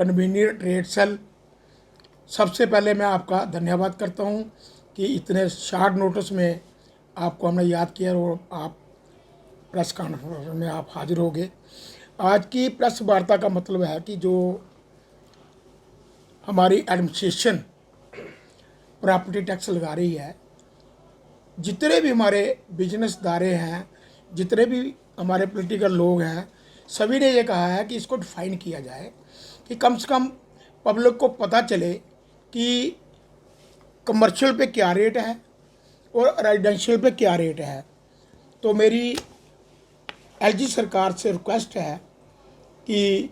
Convener trade cell, सबसे पहले मैं आपका धन्यवाद करता हूं कि इतने शॉर्ट नोटिस में आपको हमने याद किया और आप प्रेस कॉन्फ्रेंस में आप हाजिर होगे। आज की प्रेस वार्ता का मतलब है कि जो हमारी एडमिनिस्ट्रेशन प्रॉपर्टी टैक्स लगा रही है, जितने भी हमारे बिजनेस इदारे हैं, जितने भी हमारे पॉलिटिकल लोग हैं, सभी ने ये कहा है कि इसको डिफाइन किया जाए कि कम से कम पब्लिक को पता चले कि कमर्शियल पे क्या रेट है और रेजिडेंशियल पे क्या रेट है। तो मेरी एलजी सरकार से रिक्वेस्ट है कि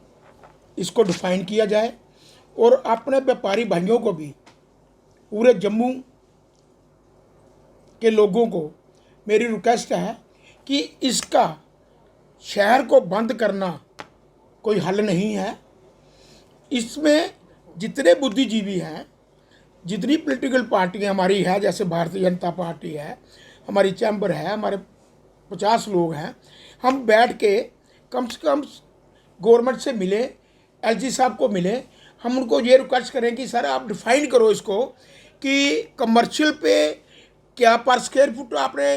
इसको डिफाइन किया जाए और अपने व्यापारी भाइयों को भी, पूरे जम्मू के लोगों को मेरी रिक्वेस्ट है कि इसका शहर को बंद करना कोई हल नहीं है। इसमें जितने बुद्धिजीवी हैं, जितनी पॉलिटिकल पार्टियां हमारी है, जैसे भारतीय जनता पार्टी है, हमारी चैम्बर है, हमारे 50 लोग हैं, हम बैठ के कम से कम गवर्नमेंट से मिले, एलजी साहब को मिले, हम उनको ये रिक्वेस्ट करें कि सर आप डिफाइन करो इसको कि कमर्शियल पे क्या पर स्क्वायर फुट आपने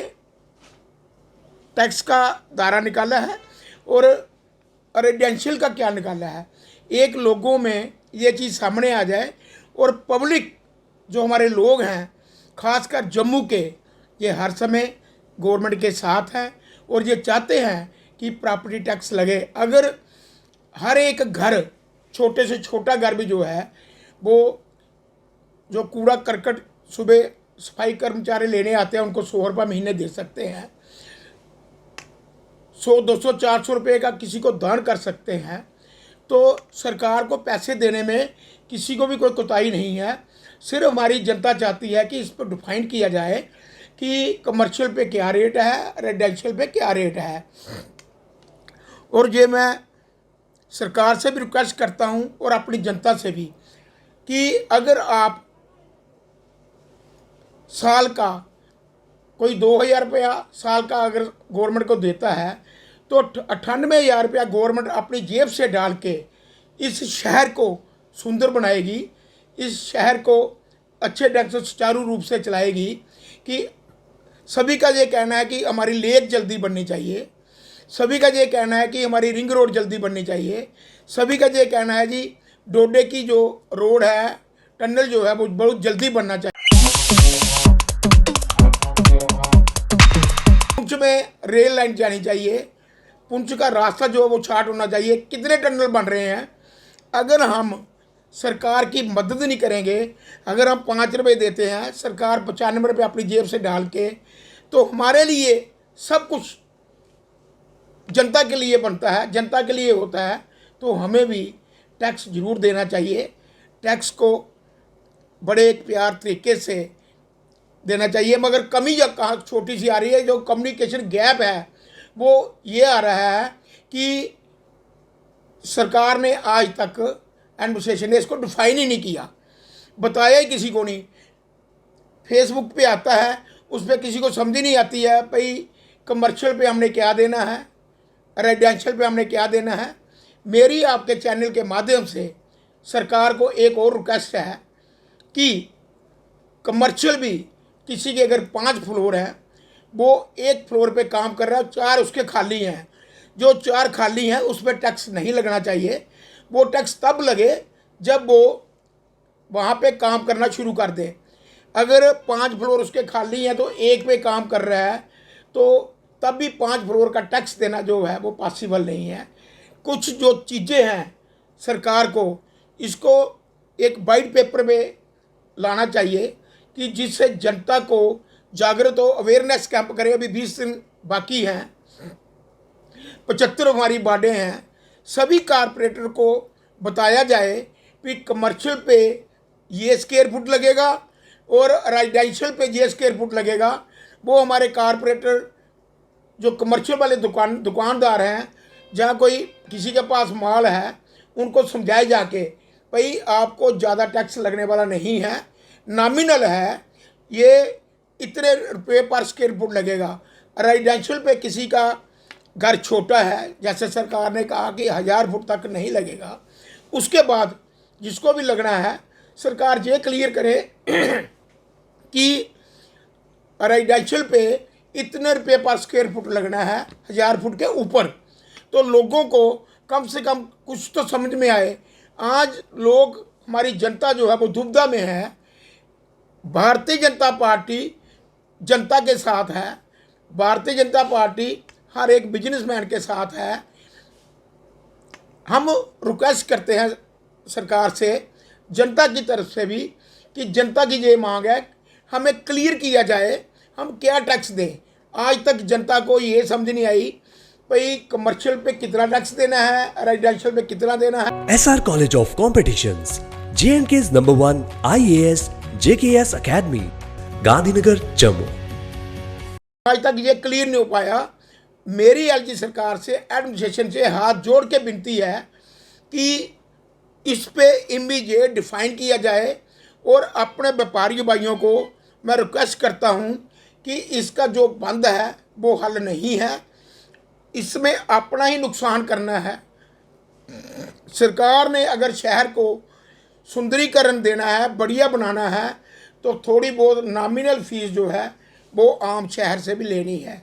टैक्स का दायरा निकाला है और रेजिडेंशियल का क्या निकाला है। एक लोगों में ये चीज़ सामने आ जाए और पब्लिक जो हमारे लोग हैं, खासकर जम्मू के, ये हर समय गवर्नमेंट के साथ हैं और ये चाहते हैं कि प्रॉपर्टी टैक्स लगे। अगर हर एक घर, छोटे से छोटा घर भी जो है, वो जो कूड़ा करकट सुबह सफाई कर्मचारी लेने आते हैं, उनको 100 रुपये महीने दे सकते हैं, 100, 200, 400 रुपये का किसी को दान कर सकते हैं। तो सरकार को पैसे देने में किसी को भी कोई कोताही नहीं है। सिर्फ हमारी जनता चाहती है कि इस पर डिफाइन किया जाए कि कमर्शियल पे क्या रेट है, रेजिडेंशियल पे क्या रेट है। और ये मैं सरकार से भी रिक्वेस्ट करता हूं और अपनी जनता से भी कि अगर आप साल का कोई 2000 रुपया साल का अगर गवर्नमेंट को देता है, तो 98,000 रुपया गवर्नमेंट अपनी जेब से डाल के इस शहर को सुंदर बनाएगी, इस शहर को अच्छे ढंग से सुचारू रूप से चलाएगी। कि सभी का ये कहना है कि हमारी लेक जल्दी बननी चाहिए, सभी का ये कहना है कि हमारी रिंग रोड जल्दी बननी चाहिए, सभी का ये कहना है जी डोडे की जो रोड है, टनल जो है, वो बहुत जल्दी बनना चाहिए। पुंछ में रेल लाइन जानी चाहिए, पुंछ का रास्ता जो है वो शॉर्ट होना चाहिए। कितने टनल बन रहे हैं, अगर हम सरकार की मदद नहीं करेंगे, अगर हम 5 रुपये देते हैं, सरकार 95 रुपये अपनी जेब से डाल के, तो हमारे लिए सब कुछ जनता के लिए बनता है, जनता के लिए होता है। तो हमें भी टैक्स ज़रूर देना चाहिए। टैक्स को बड़े एक प्यार तरीके से देना चाहिए, मगर कमी जो कहाँ छोटी सी आ रही है, जो कम्युनिकेशन गैप है, वो ये आ रहा है कि सरकार ने आज तक, एडमिनिस्ट्रेशन ने इसको डिफाइन ही नहीं किया, बताया ही किसी को नहीं। फेसबुक पे आता है, उस पर किसी को समझ ही नहीं आती है भाई कमर्शियल पे हमने क्या देना है, रेजिडेंशियल पे हमने क्या देना है। मेरी आपके चैनल के माध्यम से सरकार को एक और रिक्वेस्ट है कि कमर्शियल भी, किसी के अगर 5 फ्लोर हैं, वो 1 फ्लोर पे काम कर रहा है, 4 उसके खाली हैं, जो 4 खाली हैं उस पर टैक्स नहीं लगना चाहिए। वो टैक्स तब लगे जब वो वहाँ पे काम करना शुरू कर दे। अगर 5 फ्लोर उसके खाली हैं तो 1 पे काम कर रहा है, तो तब भी 5 फ्लोर का टैक्स देना जो है वो पॉसिबल नहीं है। कुछ जो चीज़ें हैं, सरकार को इसको एक वाइट पेपर में लाना चाहिए कि जिससे जनता को जागृत हो, अवेयरनेस कैंप करे। अभी 20 दिन बाकी हैं, 75 हमारी वार्डें हैं, सभी कारपोरेटर को बताया जाए कि कमर्शियल पे ये स्क्वायर फुट लगेगा और रेजिडेंशियल पे ये स्क्वायर फुट लगेगा। वो हमारे कारपोरेटर जो कमर्शियल वाले दुकानदार हैं, जहाँ कोई किसी के पास माल है, उनको समझाए जाके भाई आपको ज़्यादा टैक्स लगने वाला नहीं है, नॉमिनल है, ये इतने रुपये पर स्क्वायर फुट लगेगा। रेजिडेंशियल पे किसी का घर छोटा है, जैसे सरकार ने कहा कि 1000 फुट तक नहीं लगेगा, उसके बाद जिसको भी लगना है सरकार ये क्लियर करे कि रेजिडेंशियल पे इतने रुपये पर स्क्वायर फुट लगना है, 1000 फुट के ऊपर, तो लोगों को कम से कम कुछ तो समझ में आए। आज लोग, हमारी जनता जो है वो दुविधा में है। भारतीय जनता पार्टी जनता के साथ है, भारतीय जनता पार्टी हर एक बिजनेसमैन के साथ है। हम रिक्वेस्ट करते हैं सरकार से, जनता की तरफ से भी, कि जनता की ये मांग है हमें क्लियर किया जाए हम क्या टैक्स दें। आज तक जनता को ये समझ नहीं आई भाई कमर्शियल पे कितना टैक्स देना है, रेजिडेंशियल पे कितना देना है। SR College of Competitions, J&K's #1 IAS JKS Academy, Gandhinagar Jammu. आज तक ये क्लियर नहीं हो पाया। मेरी एलजी सरकार से, एडमिनिस्ट्रेशन से हाथ जोड़ के विनती है कि इस पे इमीडिएट डिफाइन किया जाए। और अपने व्यापारी भाइयों को मैं रिक्वेस्ट करता हूं कि इसका जो बंद है वो हल नहीं है, इसमें अपना ही नुकसान करना है। सरकार ने अगर शहर को सुंदरीकरण देना है, बढ़िया बनाना है, तो थोड़ी बहुत नॉमिनल फीस जो है वो आम शहर से भी लेनी है।